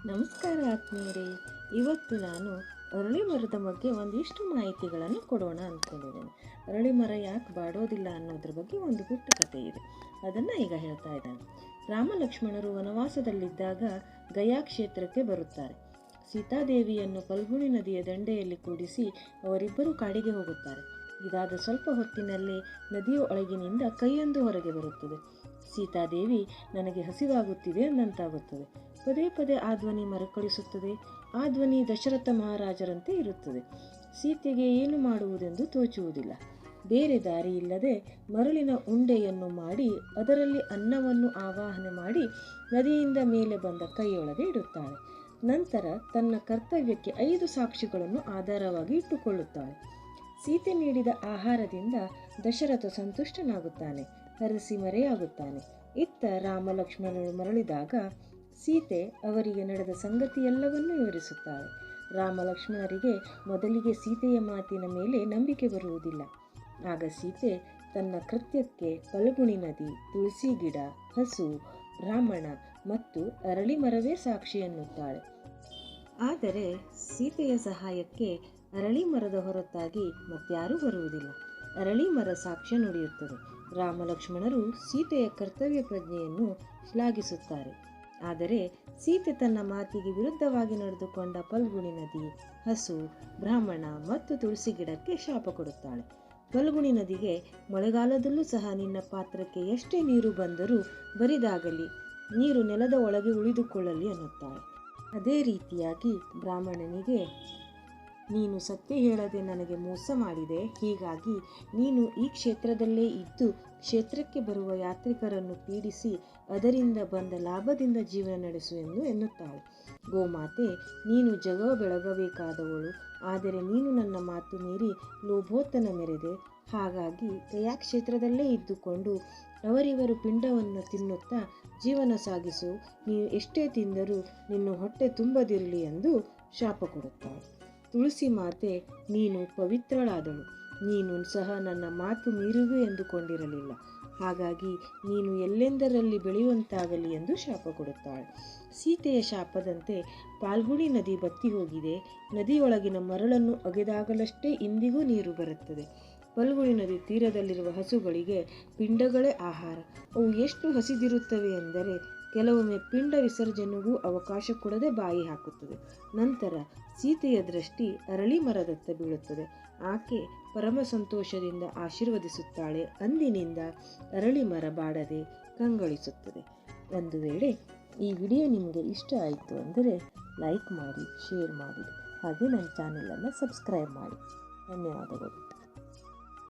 ನಮಸ್ಕಾರ ಆತ್ಮೀಯರೇ. ಇವತ್ತು ನಾನು ಅರಳಿ ಮರದ ಬಗ್ಗೆ ಒಂದಿಷ್ಟು ಮಾಹಿತಿಗಳನ್ನು ಕೊಡೋಣ ಅಂದ್ಕೊಂಡಿದ್ದೇನೆ. ಅರಳಿ ಮರ ಯಾಕೆ ಬಾಡೋದಿಲ್ಲ ಅನ್ನೋದ್ರ ಬಗ್ಗೆ ಒಂದು ಪುಟ್ಟ ಕಥೆ ಇದೆ, ಅದನ್ನು ಈಗ ಹೇಳ್ತಾ ಇದ್ದಾನೆ. ರಾಮ ಲಕ್ಷ್ಮಣರು ವನವಾಸದಲ್ಲಿದ್ದಾಗ ಗಯಾ ಕ್ಷೇತ್ರಕ್ಕೆ ಬರುತ್ತಾರೆ. ಸೀತಾದೇವಿಯನ್ನು ಫಲ್ಗುಣಿ ನದಿಯ ದಂಡೆಯಲ್ಲಿ ಕೂಡಿಸಿ ಅವರಿಬ್ಬರು ಕಾಡಿಗೆ ಹೋಗುತ್ತಾರೆ. ಇದಾದ ಸ್ವಲ್ಪ ಹೊತ್ತಿನಲ್ಲೇ ನದಿಯ ಒಳಗಿನಿಂದ ಕೈಯೊಂದು ಹೊರಗೆ ಬರುತ್ತದೆ. ಸೀತಾದೇವಿ ನನಗೆ ಹಸಿವಾಗುತ್ತಿದೆ ಎಂದಂತಾಗುತ್ತದೆ. ಪದೇ ಪದೇ ಆ ಧ್ವನಿ ಮರುಕಳಿಸುತ್ತದೆ. ಆ ಧ್ವನಿ ದಶರಥ ಮಹಾರಾಜರಂತೆ ಇರುತ್ತದೆ. ಸೀತೆಗೆ ಏನು ಮಾಡುವುದೆಂದು ತೋಚುವುದಿಲ್ಲ. ಬೇರೆ ದಾರಿ ಇಲ್ಲದೆ ಮರಳಿನ ಉಂಡೆಯನ್ನು ಮಾಡಿ ಅದರಲ್ಲಿ ಅನ್ನವನ್ನು ಆವಾಹನೆ ಮಾಡಿ ನದಿಯಿಂದ ಮೇಲೆ ಬಂದ ಕೈಯೊಳಗೆ ಇಡುತ್ತಾಳೆ. ನಂತರ ತನ್ನ ಕರ್ತವ್ಯಕ್ಕೆ 5 ಸಾಕ್ಷಿಗಳನ್ನು ಆಧಾರವಾಗಿ ಇಟ್ಟುಕೊಳ್ಳುತ್ತಾಳೆ. ಸೀತೆ ನೀಡಿದ ಆಹಾರದಿಂದ ದಶರಥ ಸಂತುಷ್ಟನಾಗುತ್ತಾನೆ, ಹರಸಿ ಮರೆಯಾಗುತ್ತಾನೆ. ಇತ್ತ ರಾಮ ಲಕ್ಷ್ಮಣರು ಮರಳಿದಾಗ ಸೀತೆ ಅವರಿಗೆ ನಡೆದ ಸಂಗತಿಯೆಲ್ಲವನ್ನೂ ವಿವರಿಸುತ್ತಾಳೆ. ರಾಮ ಲಕ್ಷ್ಮಣರಿಗೆ ಮೊದಲಿಗೆ ಸೀತೆಯ ಮಾತಿನ ಮೇಲೆ ನಂಬಿಕೆ ಬರುವುದಿಲ್ಲ. ಆಗ ಸೀತೆ ತನ್ನ ಕೃತ್ಯಕ್ಕೆ ಫಲ್ಗುಣಿ ನದಿ, ತುಳಸಿ ಗಿಡ, ಹಸು, ಬ್ರಾಹ್ಮಣ ಮತ್ತು ಅರಳಿ ಮರವೇ ಸಾಕ್ಷಿ ಎನ್ನುತ್ತಾಳೆ. ಆದರೆ ಸೀತೆಯ ಸಹಾಯಕ್ಕೆ ಅರಳಿ ಮರದ ಹೊರತಾಗಿ ಮತ್ಯಾರೂ ಬರುವುದಿಲ್ಲ. ಅರಳಿ ಮರ ಸಾಕ್ಷ್ಯ ನುಡಿಯುತ್ತದೆ. ರಾಮ ಲಕ್ಷ್ಮಣರು ಸೀತೆಯ ಕರ್ತವ್ಯ ಪ್ರಜ್ಞೆಯನ್ನು ಶ್ಲಾಘಿಸುತ್ತಾರೆ. ಆದರೆ ಸೀತೆ ತನ್ನ ಮಾತಿಗೆ ವಿರುದ್ಧವಾಗಿ ನಡೆದುಕೊಂಡ ಫಲ್ಗುಣಿ ನದಿ, ಹಸು, ಬ್ರಾಹ್ಮಣ ಮತ್ತು ತುಳಸಿ ಗಿಡಕ್ಕೆ ಶಾಪ ಕೊಡುತ್ತಾಳೆ. ಫಲ್ಗುಣಿ ನದಿಗೆ ಮಳೆಗಾಲದಲ್ಲೂ ಸಹ ನಿನ್ನ ಪಾತ್ರಕ್ಕೆ ಎಷ್ಟೇ ನೀರು ಬಂದರೂ ಬರಿದಾಗಲಿ, ನೀರು ನೆಲದ ಒಳಗೆ ಉಳಿದುಕೊಳ್ಳಲಿ ಅನ್ನುತ್ತಾಳೆ. ಅದೇ ರೀತಿಯಾಗಿ ಬ್ರಾಹ್ಮಣನಿಗೆ ನೀನು ಸತ್ಯ ಹೇಳದೆ ನನಗೆ ಮೋಸ ಮಾಡಿದೆ, ಹೀಗಾಗಿ ನೀನು ಈ ಕ್ಷೇತ್ರದಲ್ಲೇ ಇದ್ದು ಕ್ಷೇತ್ರಕ್ಕೆ ಬರುವ ಯಾತ್ರಿಕರನ್ನು ಪೀಡಿಸಿ ಅದರಿಂದ ಬಂದ ಲಾಭದಿಂದ ಜೀವನ ನಡೆಸು ಎನ್ನುತ್ತಾಳೆ. ಗೋಮಾತೆ, ನೀನು ಜಗ ಬೆಳಗಬೇಕಾದವಳು, ಆದರೆ ನೀನು ನನ್ನ ಮಾತು ಮೀರಿ ಲೋಭೋತ್ತನ ಮೆರೆದೆ. ಹಾಗಾಗಿ ಗಯಾ ಕ್ಷೇತ್ರದಲ್ಲೇ ಇದ್ದುಕೊಂಡು ಅವರಿವರು ಪಿಂಡವನ್ನು ತಿನ್ನುತ್ತಾ ಜೀವನ ಸಾಗಿಸು. ನೀನು ಎಷ್ಟೇ ತಿಂದರೂ ನಿನ್ನ ಹೊಟ್ಟೆ ತುಂಬದಿರಲಿ ಎಂದು ಶಾಪ ಕೊಡುತ್ತಾಳೆ. ತುಳಸಿ ಮಾತೆ, ನೀನು ಪವಿತ್ರಳಾದಳು, ನೀನು ಸಹ ನನ್ನ ಮಾತು ಮೀರುವೆ ಎಂದುಕೊಂಡಿರಲಿಲ್ಲ. ಹಾಗಾಗಿ ನೀನು ಎಲ್ಲೆಂದರಲ್ಲಿ ಬೆಳೆಯುವಂತಾಗಲಿ ಎಂದು ಶಾಪ ಕೊಡುತ್ತಾಳೆ. ಸೀತೆಯ ಶಾಪದಂತೆ ಫಲ್ಗುಣಿ ನದಿ ಬತ್ತಿ ಹೋಗಿದೆ. ನದಿಯೊಳಗಿನ ಮರಳನ್ನು ಅಗೆದಾಗಲಷ್ಟೇ ಇಂದಿಗೂ ನೀರು ಬರುತ್ತದೆ. ಫಲ್ಗುಣಿ ನದಿ ತೀರದಲ್ಲಿರುವ ಹಸುಗಳಿಗೆ ಪಿಂಡಗಳೇ ಆಹಾರ. ಅವು ಎಷ್ಟು ಹಸಿದಿರುತ್ತವೆ ಎಂದರೆ ಕೆಲವೊಮ್ಮೆ ಪಿಂಡ ವಿಸರ್ಜನೆಗೂ ಅವಕಾಶ ಕೊಡದೆ ಬಾಯಿ ಹಾಕುತ್ತದೆ. ನಂತರ ಸೀತೆಯ ದೃಷ್ಟಿ ಅರಳಿ ಮರದತ್ತ ಬೀಳುತ್ತದೆ. ಆಕೆ ಪರಮ ಸಂತೋಷದಿಂದ ಆಶೀರ್ವದಿಸುತ್ತಾಳೆ. ಅಂದಿನಿಂದ ಅರಳಿ ಮರ ಬಾಡದೆ ಕಂಗೊಳಿಸುತ್ತದೆ. ಒಂದು ವೇಳೆ ಈ ವಿಡಿಯೋ ನಿಮಗೆ ಇಷ್ಟ ಆಯಿತು ಅಂದರೆ ಲೈಕ್ ಮಾಡಿ, ಶೇರ್ ಮಾಡಿ, ಹಾಗೆ ನನ್ನ ಚಾನಲನ್ನು ಸಬ್ಸ್ಕ್ರೈಬ್ ಮಾಡಿ. ಧನ್ಯವಾದಗಳು.